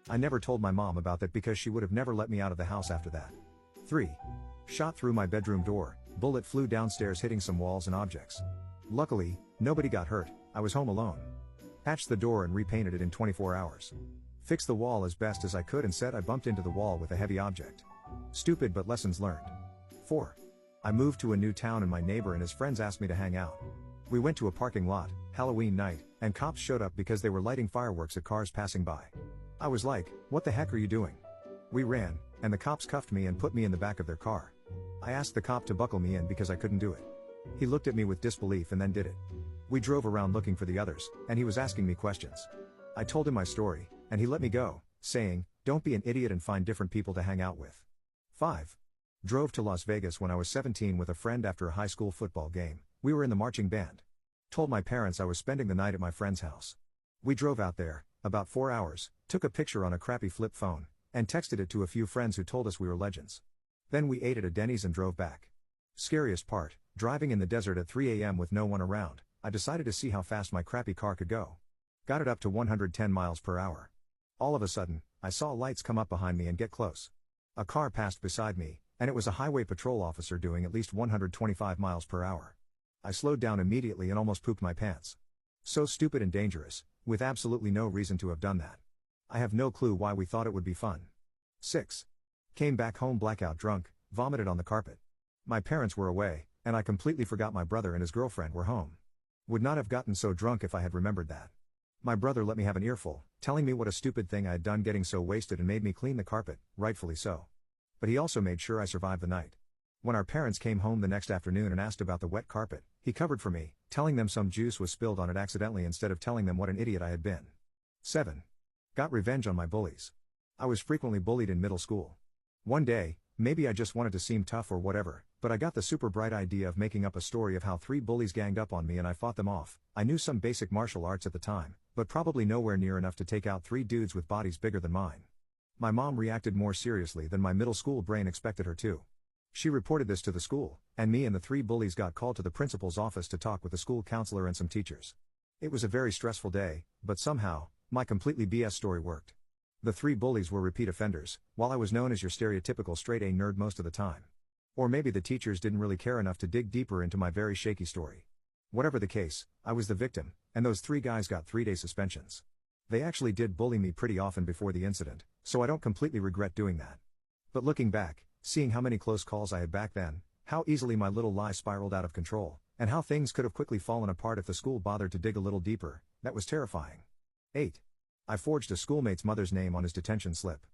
I never told my mom about that because she would have never let me out of the house after that. 3. Shot through my bedroom door, bullet flew downstairs hitting some walls and objects. Luckily, nobody got hurt, I was home alone. Patched the door and repainted it in 24 hours. Fixed the wall as best as I could and said I bumped into the wall with a heavy object. Stupid but lessons learned. 4. I moved to a new town and my neighbor and his friends asked me to hang out. We went to a parking lot, Halloween night, and cops showed up because they were lighting fireworks at cars passing by. I was like, what the heck are you doing? We ran, and the cops cuffed me and put me in the back of their car. I asked the cop to buckle me in because I couldn't do it. He looked at me with disbelief and then did it. We drove around looking for the others, and he was asking me questions. I told him my story, and he let me go, saying, don't be an idiot and find different people to hang out with. 5. Drove to Las Vegas when I was 17 with a friend after a high school football game. We were in the marching band. Told my parents I was spending the night at my friend's house. We drove out there, about 4 hours, took a picture on a crappy flip phone, and texted it to a few friends who told us we were legends. Then we ate at a Denny's and drove back. Scariest part, driving in the desert at 3 a.m. with no one around, I decided to see how fast my crappy car could go. Got it up to 110 miles per hour. All of a sudden, I saw lights come up behind me and get close. A car passed beside me, and it was a highway patrol officer doing at least 125 miles per hour. I slowed down immediately and almost pooped my pants. So stupid and dangerous, with absolutely no reason to have done that. I have no clue why we thought it would be fun. 6. Came back home blackout drunk, vomited on the carpet. My parents were away, and I completely forgot my brother and his girlfriend were home. Would not have gotten so drunk if I had remembered that. My brother let me have an earful, telling me what a stupid thing I had done getting so wasted and made me clean the carpet, rightfully so. But he also made sure I survived the night. When our parents came home the next afternoon and asked about the wet carpet, he covered for me, telling them some juice was spilled on it accidentally instead of telling them what an idiot I had been. 7. Got revenge on my bullies. I was frequently bullied in middle school. One day, maybe I just wanted to seem tough or whatever, but I got the super bright idea of making up a story of how 3 bullies ganged up on me and I fought them off. I knew some basic martial arts at the time, but probably nowhere near enough to take out 3 dudes with bodies bigger than mine. My mom reacted more seriously than my middle school brain expected her to. She reported this to the school, and me and the 3 bullies got called to the principal's office to talk with the school counselor and some teachers. It was a very stressful day, but somehow, my completely BS story worked. The 3 bullies were repeat offenders, while I was known as your stereotypical straight A nerd most of the time. Or maybe the teachers didn't really care enough to dig deeper into my very shaky story. Whatever the case, I was the victim, and those 3 guys got 3-day suspensions. They actually did bully me pretty often before the incident, so I don't completely regret doing that. But looking back, seeing how many close calls I had back then, how easily my little lie spiraled out of control, and how things could have quickly fallen apart if the school bothered to dig a little deeper, that was terrifying. 8. I forged a schoolmate's mother's name on his detention slip.